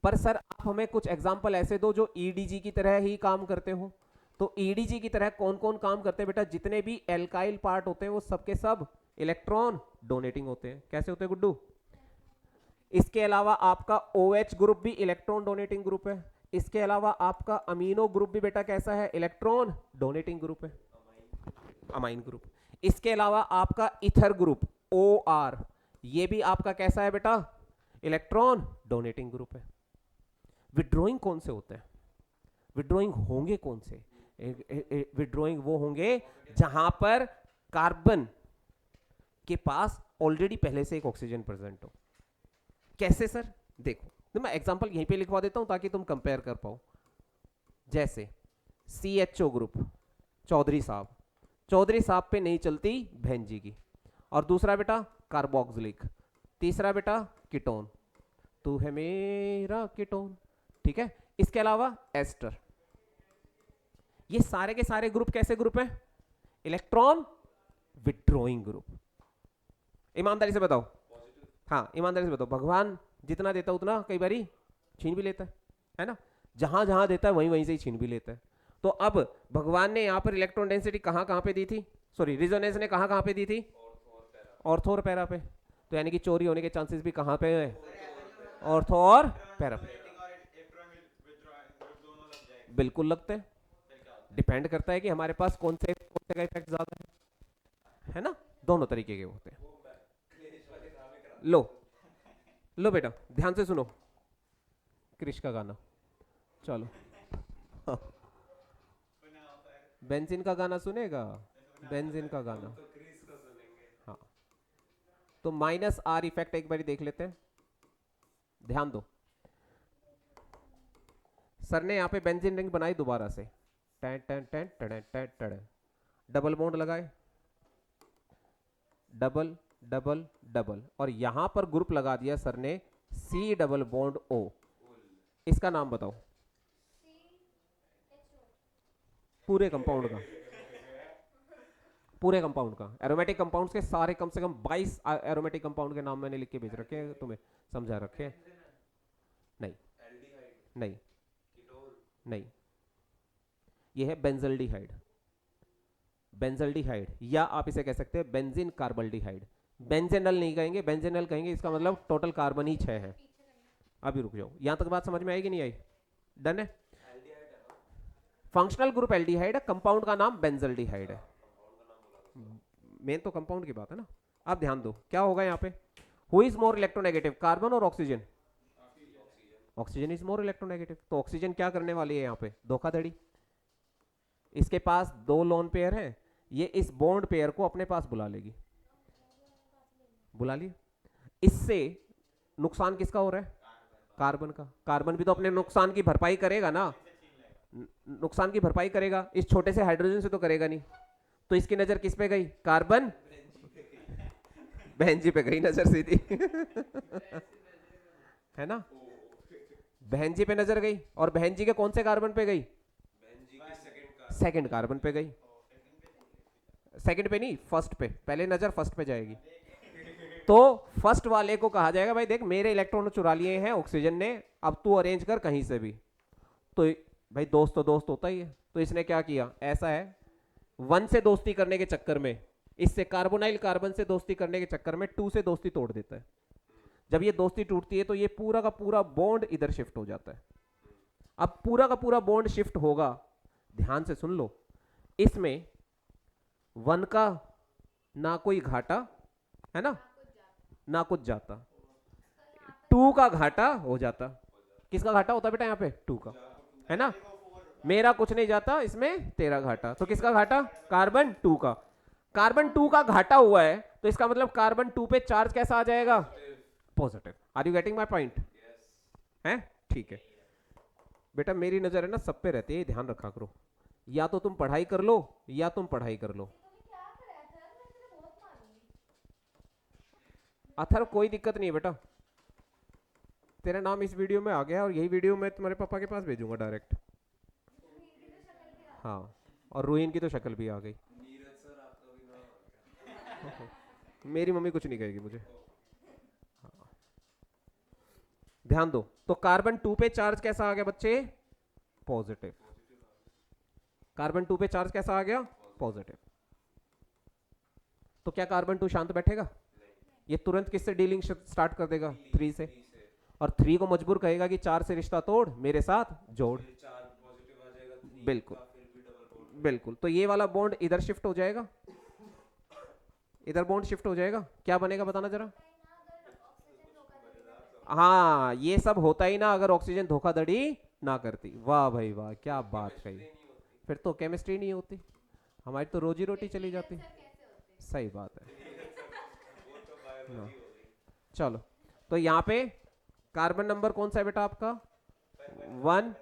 पर सर आप हमें कुछ एग्जांपल ऐसे दो जो ईडीजी की तरह ही काम करते हो। तो ईडीजी की तरह कौन कौन काम करते हैं बेटा? जितने भी एल्काइल पार्ट होते हैं वो सबके सब इलेक्ट्रॉन डोनेटिंग होते हैं। कैसे होते हैं गुड्डू? इसके अलावा आपका OH ग्रुप भी इलेक्ट्रॉन डोनेटिंग ग्रुप है। इसके अलावा आपका अमीनो ग्रुप भी बेटा कैसा है? इलेक्ट्रॉन डोनेटिंग ग्रुप है, अमाइन ग्रुप। इसके अलावा आपका इथर ग्रुप OR, ये भी आपका कैसा है बेटा? इलेक्ट्रॉन डोनेटिंग ग्रुप है। विड्रॉइंग कौन से होते हैं? विड्रॉइंग होंगे कौन से? विड्रॉइंग वो होंगे जहां पर कार्बन के पास ऑलरेडी पहले से एक ऑक्सीजन प्रेजेंट हो। कैसे सर? देखो तो मैं एग्जांपल यहीं पे लिखवा देता हूं ताकि तुम कंपेयर कर पाओ। जैसे CHO ग्रुप, चौधरी साहब पे नहीं चलती बहन जी की, और दूसरा बेटा कार्बोक्सिलिक, तीसरा बेटा कीटोन, तू है मेरा कीटोन, ठीक है। इसके अलावा एस्टर। ये सारे के सारे ग्रुप कैसे ग्रुप हैं? Electron withdrawing group. ईमानदारी से बताओ, हाँ ईमानदारी से बताओ, भगवान जितना देता उतना कई बारी छीन भी लेता है ना? जहां जहां देता है वहीं वहीं से ही छीन भी लेता है। तो अब भगवान ने यहां पर इलेक्ट्रॉन डेंसिटी कहां कहां पे दी थी, सॉरी रिजोनेंस ने कहां कहां पे दी थी? ऑर्थो और पैरा पे। तो यानी कि चोरी होने के चांसेस भी कहां पे है? ऑर्थो और पैरा पे। बिल्कुल लगते हैं, डिपेंड करता है कि हमारे पास कौन से का इफेक्ट ज्यादा है ना? दोनों तरीके के होते हैं। लो बेटा ध्यान से सुनो, क्रिश का गाना चलो। बेंजीन का गाना सुनेगा? बेंजीन का गाना, हाँ। तो -R इफेक्ट एक बार देख लेते हैं, ध्यान दो। सर ने यहाँ पे बेंजीन रिंग बनाई दोबारा से, tan tan tan tan tan tan, double bond लगाए, डबल डबल डबल, और यहां पर ग्रुप लगा दिया सर ने C डबल बॉन्ड O। इसका नाम बताओ पूरे कंपाउंड का। एरोमेटिक कंपाउंड्स के सारे कम से कम 22 एरोमेटिक कंपाउंड के नाम मैंने लिख के भेज रखे हैं तुम्हें, समझा रखे हैं? नहीं नहीं नहीं, ये है बेंजल्डिहाइड। बेंजल्डिहाइड, या आप इसे कह सकते हैं बेंजीन कार्बल्डिहाइड। बेंजेनल नहीं कहेंगे, बेंजेनल कहेंगे, इसका मतलब टोटल कार्बन ही 6 है। अभी रुक जाओ, यहां तक बात समझ में आएगी नहीं आई? डन है। फंक्शनल ग्रुप एल्डिहाइड है, कंपाउंड का नाम बेंजल्डिहाइड है। मेन तो कंपाउंड की बात है ना। अब ध्यान दो क्या होगा यहाँ पे, who is more electronegative, carbon और oxygen? Oxygen is more electronegative. तो ऑक्सीजन क्या करने वाली है यहाँ पे? धोखाधड़ी। इसके पास 2 लोन पेयर है, ये इस बॉन्ड पेयर को अपने पास बुला लेगी, बुला लिया। इससे नुकसान किसका हो रहा है? कार्बन का। कार्बन भी तो अपने नुकसान की भरपाई करेगा ना, नुकसान की भरपाई करेगा, इस छोटे से हाइड्रोजन से तो करेगा नहीं। तो इसकी नजर किस पे गई? कार्बन, बहन जी पे गई नजर सीधी है ना? बहन जी पे नजर गई, और बहन जी के कौन से कार्बन पे गई? सेकंड कार्बन पे गई। सेकंड पे नहीं, फर्स्ट पे। पहले नजर फर्स्ट पे जाएगी। तो फर्स्ट वाले को कहा जाएगा भाई देख मेरे इलेक्ट्रॉन चुरा लिए हैं ऑक्सीजन ने, अब तू अरेंज कर कहीं से भी। तो भाई दोस्त तो दोस्त होता ही है। तो इसने क्या किया, ऐसा है 1 से दोस्ती करने के चक्कर में, इससे कार्बोनाइल कार्बन से दोस्ती करने के चक्कर में 2 से दोस्ती तोड़ देता है। जब ये दोस्ती टूटती है तो ये पूरा का पूरा बॉन्ड इधर शिफ्ट हो जाता है। अब पूरा का पूरा बॉन्ड शिफ्ट होगा, ध्यान से सुन लो, इसमें 1 का ना कोई घाटा है ना कुछ जाता, 2 का घाटा हो जाता। किसका घाटा होता बेटा यहाँ पे? 2 का, है ना? मेरा कुछ नहीं जाता इसमें, तेरा घाटा। तो किसका घाटा? कार्बन 2 का। कार्बन 2 का घाटा हुआ है तो इसका मतलब कार्बन 2 पे चार्ज कैसा आ जाएगा? Positive. Are you getting my point? है ठीक है बेटा, मेरी नजर है ना सब पे रहती है, ध्यान रखा करो। या तो तुम पढ़ाई कर लो या तुम पढ़ाई कर लो। अथर कोई दिक्कत नहीं है बेटा, तेरा नाम इस वीडियो में आ गया और यही वीडियो मैं तुम्हारे पापा के पास भेजूंगा डायरेक्ट। हाँ, और रोहिन की तो शक्ल भी आ गई। मेरी मम्मी कुछ नहीं कहेगी मुझे। हाँ। ध्यान दो, तो कार्बन 2 पे चार्ज कैसा आ गया बच्चे? पॉजिटिव। कार्बन 2 पे चार्ज कैसा आ गया? पॉजिटिव। तो क्या कार्बन 2 शांत बैठेगा? ये तुरंत किससे डीलिंग स्टार्ट कर देगा? 3 से। और 3 को मजबूर कहेगा कि 4 से रिश्ता तोड़, मेरे साथ जोड़। बिल्कुल बिल्कुल। तो ये वाला बॉन्ड इधर शिफ्ट हो जाएगा, इधर बॉन्ड शिफ्ट हो जाएगा। क्या बनेगा बताना जरा? हाँ, ये सब होता ही ना अगर ऑक्सीजन धोखाधड़ी ना करती। वाह भाई वाह, क्या बात कही। फिर तो केमिस्ट्री नहीं होती, हमारी तो रोजी रोटी चली जाती। सही बात है। हाँ। चलो, तो यहाँ पे कार्बन नंबर कौन सा है बेटा आपका? 1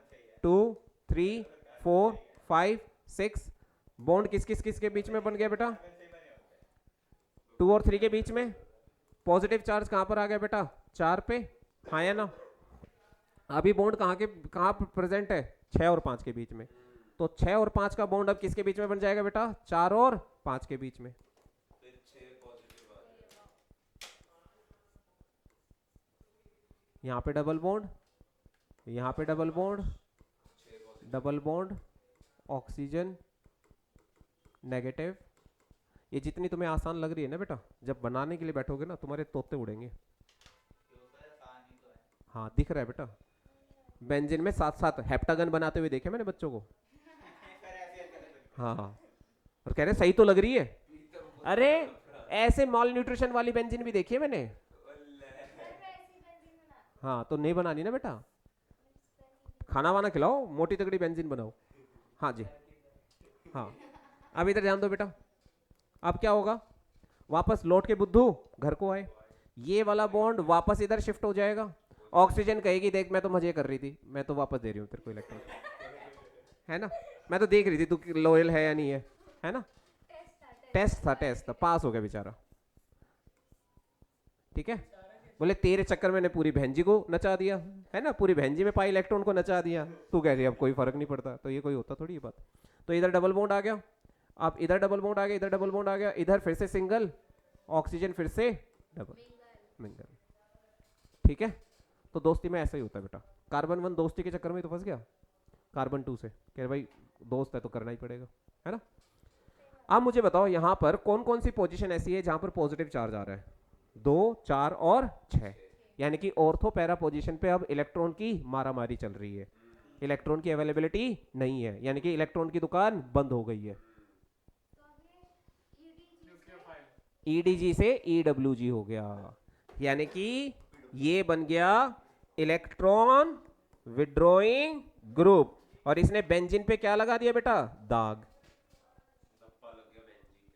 2 3 4 5 6। बॉन्ड किस किस किस के बीच में बन गया बेटा? 2 और 3 के बीच में। पॉजिटिव चार्ज कहां पर आ गया बेटा? 4 पे, हाँ या ना? अभी बॉन्ड कहां प्रेजेंट है? 6 और 5 के बीच में। तो 6 और 5 का बॉन्ड अब किसके बीच में बन जाएगा बेटा? 4 और 5 के बीच में। यहाँ पे डबल बॉन्ड, यहाँ पे double bond, double bond, oxygen negative. ये जितनी तुम्हें आसान लग रही है ना बेटा, जब बनाने के लिए बैठोगे ना तुम्हारे तोते उड़ेंगे। हाँ दिख रहा है बेटा, बेंजीन में साथ साथ हेप्टागन बनाते हुए देखे मैंने बच्चों को। हाँ और कह रहे सही तो लग रही है। अरे ऐसे मॉल न्यूट्रिशन वाली बेंजीन भी देखी है मैंने। हाँ तो नहीं बनानी ना बेटा, खाना वाना खिलाओ, मोटी तगड़ी बेंजीन बनाओ। हाँ जी, हाँ। अब इधर ध्यान दो बेटा, अब क्या होगा? वापस लौट के बुद्धू घर को आए, ये वाला बॉन्ड वापस इधर शिफ्ट हो जाएगा। ऑक्सीजन कहेगी देख मैं तो मजे कर रही थी, मैं तो वापस दे रही हूँ तेरे को इलेक्ट्रॉन, है ना? मैं तो देख रही थी तू लॉयल है या नहीं है ना? टेस्ट था, पास हो गया बेचारा। ठीक है, बोले तेरे चक्कर में ने पूरी बहनजी को नचा दिया, है ना? पूरी बहनजी में पाई इलेक्ट्रॉन को नचा दिया। तू कह रही है अब कोई फर्क नहीं पड़ता, तो ये कोई होता थोड़ी ये बात। तो इधर डबल बॉन्ड आ गया, अब इधर डबल बॉन्ड आ गया, इधर डबल बॉन्ड आ गया, इधर फिर से सिंगल, ऑक्सीजन फिर से डबल, मिंगल। ठीक है, तो दोस्ती में ऐसा ही होता है बेटा। कार्बन 1 दोस्ती के चक्कर में तो फंस गया कार्बन 2 से, कह भाई दोस्त है तो करना ही पड़ेगा, है ना? अब मुझे बताओ यहाँ पर कौन कौन सी पोजीशन ऐसी है जहां पर पॉजिटिव चार्ज आ रहा है? 2 4 और 6, यानी कि ऑर्थो पैरा पोजीशन पे अब इलेक्ट्रॉन की मारामारी चल रही है, इलेक्ट्रॉन की अवेलेबिलिटी नहीं है, यानी कि इलेक्ट्रॉन की दुकान बंद हो गई है। ईडीजी से ईडब्ल्यूजी हो गया, यानी कि ये बन गया इलेक्ट्रॉन विड्रॉइंग ग्रुप, और इसने बेंजीन पे क्या लगा दिया बेटा? दाग।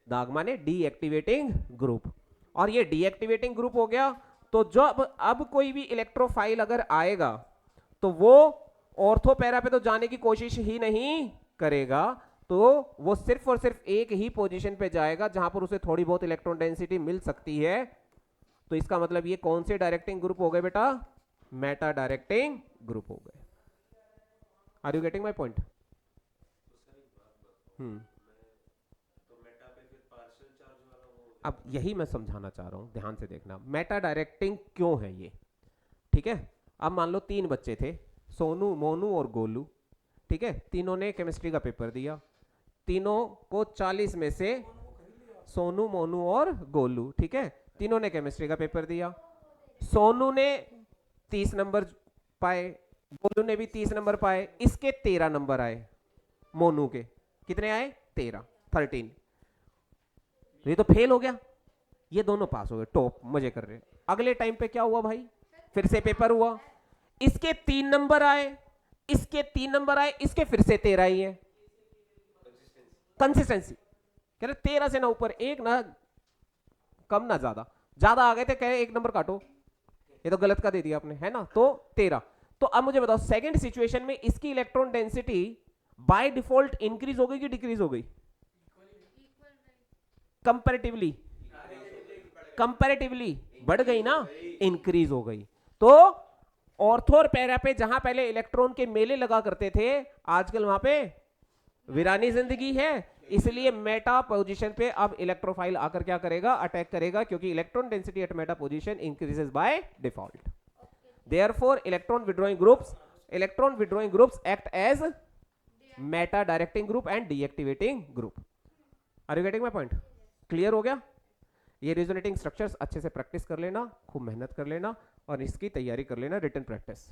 दाग माने डीएक्टिवेटिंग ग्रुप, और ये डीएक्टिवेटिंग ग्रुप हो गया। तो जब अब कोई भी इलेक्ट्रोफाइल अगर आएगा तो वो ऑर्थो पैरा पे तो जाने की कोशिश ही नहीं करेगा, तो वो सिर्फ और सिर्फ एक ही पोजीशन पे जाएगा जहां पर उसे थोड़ी बहुत इलेक्ट्रॉन डेंसिटी मिल सकती है। तो इसका मतलब ये कौन से डायरेक्टिंग ग्रुप हो गए बेटा? मेटा डायरेक्टिंग ग्रुप हो गए। Are you getting my point? अब यही मैं समझाना चाह रहा हूं, ध्यान से देखना। मेटा डायरेक्टिंग क्यों है ये? ठीक है, अब मान लो 3 बच्चे थे, सोनू, मोनू और गोलू। ठीक है, तीनों ने केमिस्ट्री का पेपर दिया, तीनों को 40 में से सोनू, मोनू और गोलू, ठीक है, तीनों ने केमिस्ट्री का पेपर दिया। सोनू ने 30 नंबर पाए, गोलू ने भी 30 नंबर पाए, इसके 13 नंबर आए, मोनू के कितने आए? 13। ये तो फेल हो गया, ये दोनों पास हो गए, टॉप, मजे कर रहे। अगले टाइम पे क्या हुआ भाई? फिर से पेपर हुआ, इसके 3 नंबर आए, इसके 3 नंबर आए, इसके फिर से 13 ही है। कंसिस्टेंसी कह रहे 13 से ना ऊपर, एक ना कम ना ज्यादा, ज्यादा आ गए थे, कहे 1 नंबर काटो, ये तो गलत का दे दिया आपने, है ना? तो 13। तो अब मुझे बताओ सेकंड सिचुएशन में इसकी electron density by default increase हो गई कि डिक्रीज हो गई? कंपैरेटिवली बढ़ गई ना, इंक्रीज हो गई। तो ऑर्थो और पैरा पे जहां पहले इलेक्ट्रॉन के मेले लगा करते थे, आजकल वहां पे वीरानी जिंदगी है। इसलिए मेटा पोजीशन पे अब इलेक्ट्रोफाइल आकर क्या करेगा? अटैक करेगा, क्योंकि electron density at meta position increases by default. Therefore electron withdrawing groups act as meta directing group and deactivating group. Are you getting my point? Clear हो गया? ये रिजोनेटिंग स्ट्रक्चर्स अच्छे से प्रैक्टिस कर लेना, खूब मेहनत कर लेना, और इसकी तैयारी कर लेना, रिटन प्रैक्टिस।